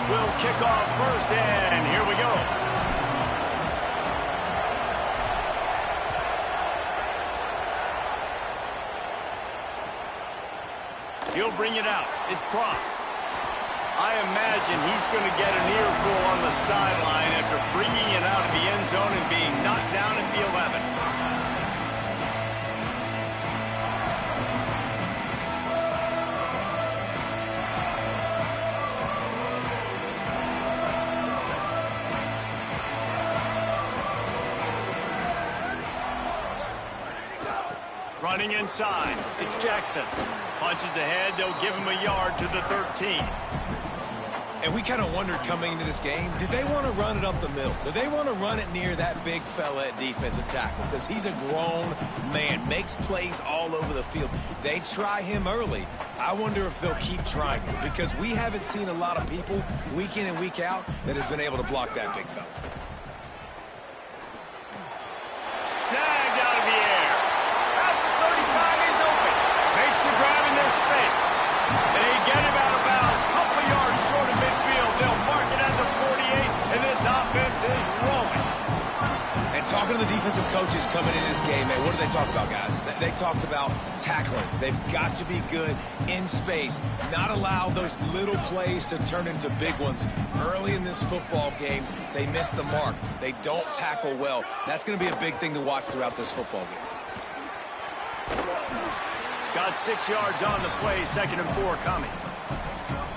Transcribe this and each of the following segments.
will kick off first, and here we go. He'll bring it out. It's cross. I imagine he's going to get an earful on the sideline after bringing it out of the end zone and being knocked down at the 11. Running inside, it's Jackson. Punches ahead, they'll give him a yard to the 13. And we kind of wondered coming into this game, did they want to run it up the middle? Do they want to run it near that big fella at defensive tackle? Because he's a grown man, makes plays all over the field. They try him early. I wonder if they'll keep trying him, because we haven't seen a lot of people week in and week out that has been able to block that big fella. Snagged out of the air. At the 35, he's open. Makes the grab in their space. They get him out of bounds. Couple of yards short of midfield. They'll mark it at the 48, and this offense is rolling. And talking to the defensive coaches coming into this game, man, what do they talk about, guys? They talked about tackling. They've got to be good in space, not allow those little plays to turn into big ones. Early in this football game, they miss the mark. They don't tackle well. That's going to be a big thing to watch throughout this football game. Got 6 yards on the play, 2nd and 4 coming.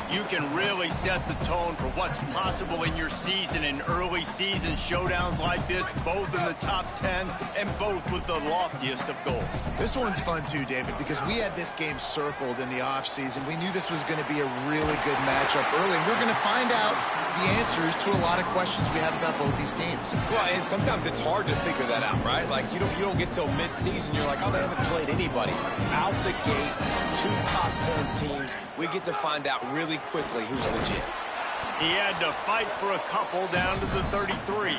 You can really set the tone for what's possible in your season in early season showdowns like this, both in the top 10 and both with the loftiest of goals. This one's fun too, David, because we had this game circled in the offseason. We knew this was going to be a really good matchup early, and we're going to find out the answers to a lot of questions we have about both these teams. Well, and sometimes it's hard to figure that out, right? Like, you don't get till mid-season, you're like, oh, they haven't played anybody. Out the gates, 2 top 10 teams, we get to find out really quickly who's legit. He had to fight for a couple down to the 33.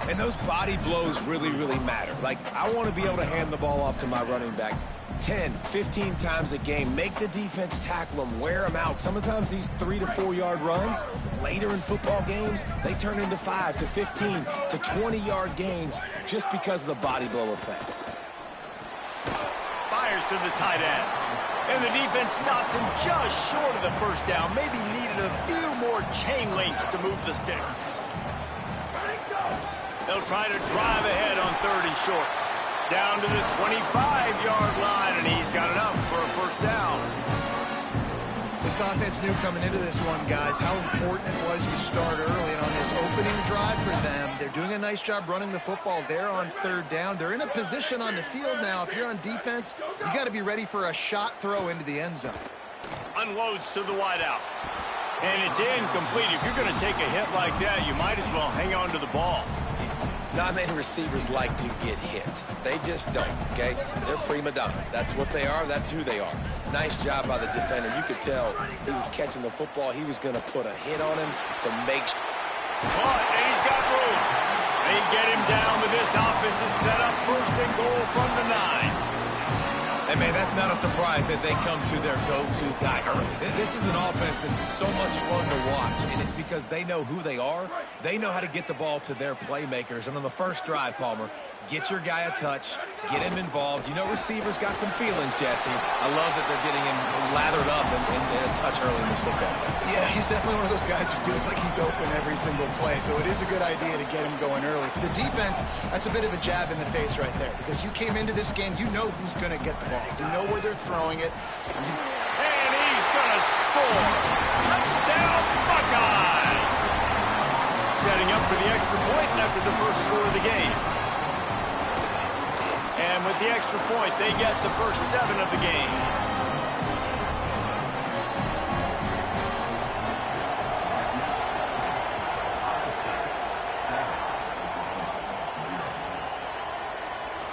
And those body blows really, really matter. Like, I want to be able to hand the ball off to my running back 10, 15 times a game. Make the defense tackle them, wear them out. Sometimes these 3 to 4 yard runs, later in football games, they turn into 5 to 15 to 20 yard gains just because of the body blow effect. Fires to the tight end. And the defense stops him just short of the first down. Maybe needed a few more chain links to move the sticks. They'll try to drive ahead on 3rd and short. Down to the 25-yard line, and he's got enough for a first down. This offense knew coming into this one, guys, how important it was to start early. And on this opening drive for them, they're doing a nice job running the football. They're on 3rd down. They're in a position on the field now. If you're on defense, you got to be ready for a shot throw into the end zone. Unloads to the wideout. And it's incomplete. If you're going to take a hit like that, you might as well hang on to the ball. Not many receivers like to get hit. They just don't, okay? They're prima donnas. That's what they are. That's who they are. Nice job by the defender. You could tell he was catching the football. He was going to put a hit on him to make sure. And he's got room. They get him down, but this offense is set up 1st and goal from the 9. And, man, that's not a surprise that they come to their go-to guy early. This is an offense that's so much fun to watch, and it's because they know who they are. They know how to get the ball to their playmakers. And on the first drive, Palmer, get your guy a touch, get him involved. You know receivers got some feelings, Jesse. I love that they're getting him lathered up and a touch early in this football game. Yeah, he's definitely one of those guys who feels like he's open every single play, so it is a good idea to get him going early. For the defense, that's a bit of a jab in the face right there, because you came into this game, you know who's going to get the ball. You know where they're throwing it. And he's going to score. Touchdown, Buckeyes! Setting up for the extra point after the first score of the game. And with the extra point, they get the first 7 of the game.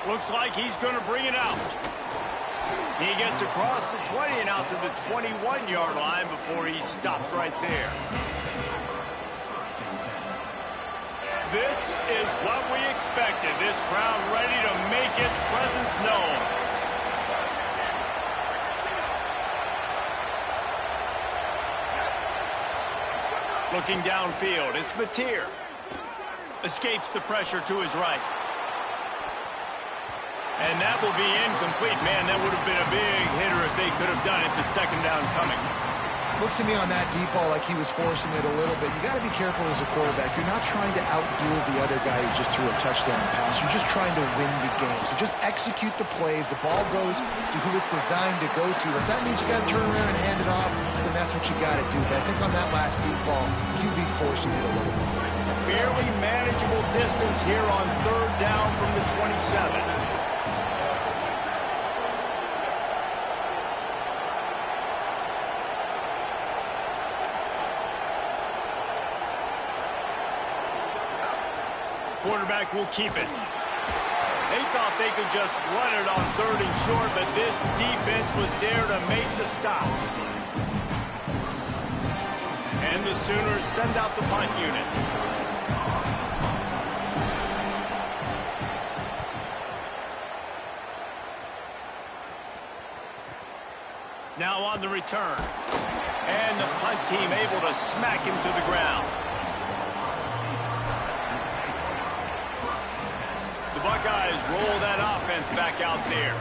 Looks like he's going to bring it out. He gets across the 20 and out to the 21-yard line before he's stopped right there. This is what we expected. This crowd ready to make its presence known. Looking downfield, it's Mateer. Escapes the pressure to his right. And that will be incomplete. Man, that would have been a big hitter if they could have done it, but second down coming. Looks to me on that deep ball like he was forcing it a little bit. You got to be careful as a quarterback. You're not trying to outduel the other guy who just threw a touchdown pass. You're just trying to win the game. So just execute the plays. The ball goes to who it's designed to go to. If that means you got to turn around and hand it off, then that's what you got to do. But I think on that last deep ball, QB forcing it a little bit. Fairly manageable distance here on third down from the 27. Quarterback will keep it. They thought they could just run it on third and short, but this defense was there to make the stop. And the Sooners send out the punt unit. Now on the return. And the punt team able to smack him to the ground. The Buckeyes roll that offense back out there.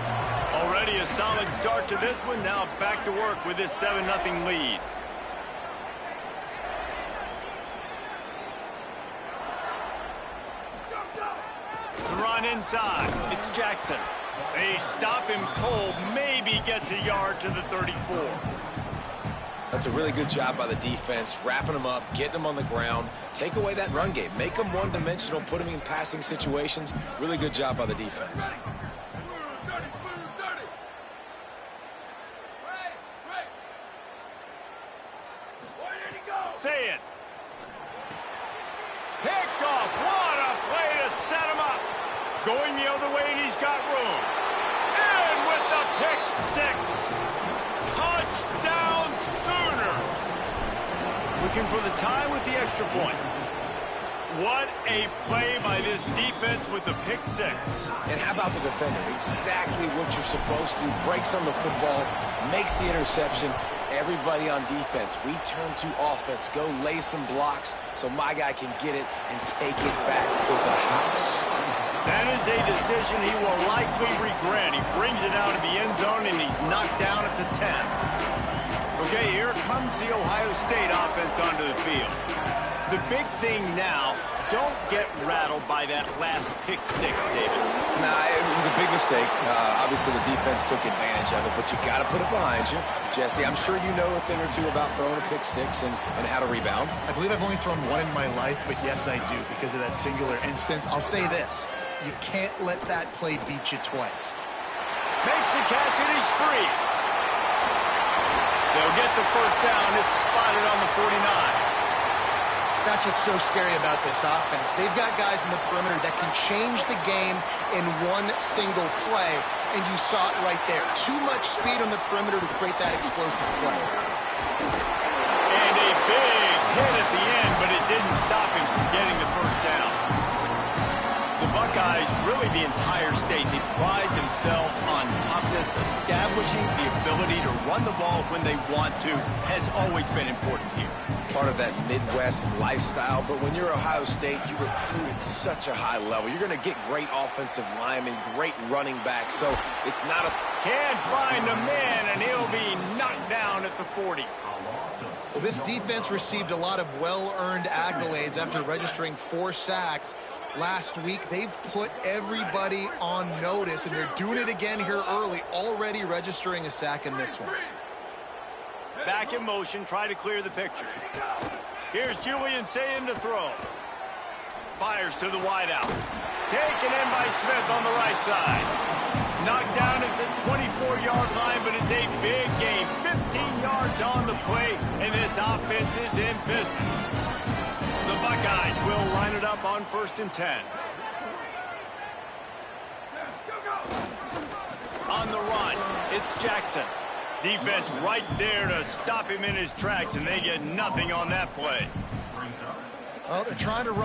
Already a solid start to this one. Now back to work with this 7-0 lead. The run inside. It's Jackson. They stop him cold. Maybe gets a yard to the 34. That's a really good job by the defense, wrapping them up, getting them on the ground, take away that run game, make them one-dimensional, put them in passing situations. Really good job by the defense. Say it. Picked off. What a play to set him up. Going the other way, and he's got room. And with the pick six. Touchdown Sooners. Looking for the tie with the extra point. What a play by this defense with the pick six. And how about the defender? Exactly what you're supposed to. Breaks on the football, makes the interception. Everybody on defense, we turn to offense. Go lay some blocks so my guy can get it and take it back to the house. That is a decision he will likely regret. He brings it out of the end zone, and he's knocked down at the 10. Okay, here comes the Ohio State offense onto the field. The big thing now, don't get rattled by that last pick six, David. Nah, it was a big mistake. Obviously, the defense took advantage of it, but you got to put it behind you. Jesse, I'm sure you know a thing or two about throwing a pick six and how to rebound. I believe I've only thrown one in my life, but yes, I do, because of that singular instance. I'll say this. You can't let that play beat you twice. Makes the catch, and he's free. They'll get the first down. It's spotted on the 49. That's what's so scary about this offense. They've got guys in the perimeter that can change the game in one single play, and you saw it right there. Too much speed on the perimeter to create that explosive play. And a big hit at the end, but it didn't stop him from getting the first down. The Buckeyes, really the entire state, they pride themselves on toughness. Establishing the ability to run the ball when they want to has always been important here. Part of that Midwest lifestyle, but when you're Ohio State, you recruit at such a high level. You're going to get great offensive linemen, great running backs, so it's not a... Can't find a man, and he'll be knocked down at the 40. Well, this defense received a lot of well-earned accolades after registering 4 sacks last week. They've put everybody on notice, and they're doing it again here early, already registering a sack in this one. Back in motion, try to clear the picture. Here's Julian saying to throw. Fires to the wideout. Taken in by Smith on the right side. Knocked down at the 24-yard line, but it's a big gain. 15 yards on the play, and this offense is in business. The Buckeyes will line it up on 1st and 10. On the run, it's Jackson. Defense right there to stop him in his tracks, and they get nothing on that play. Well, they're trying to run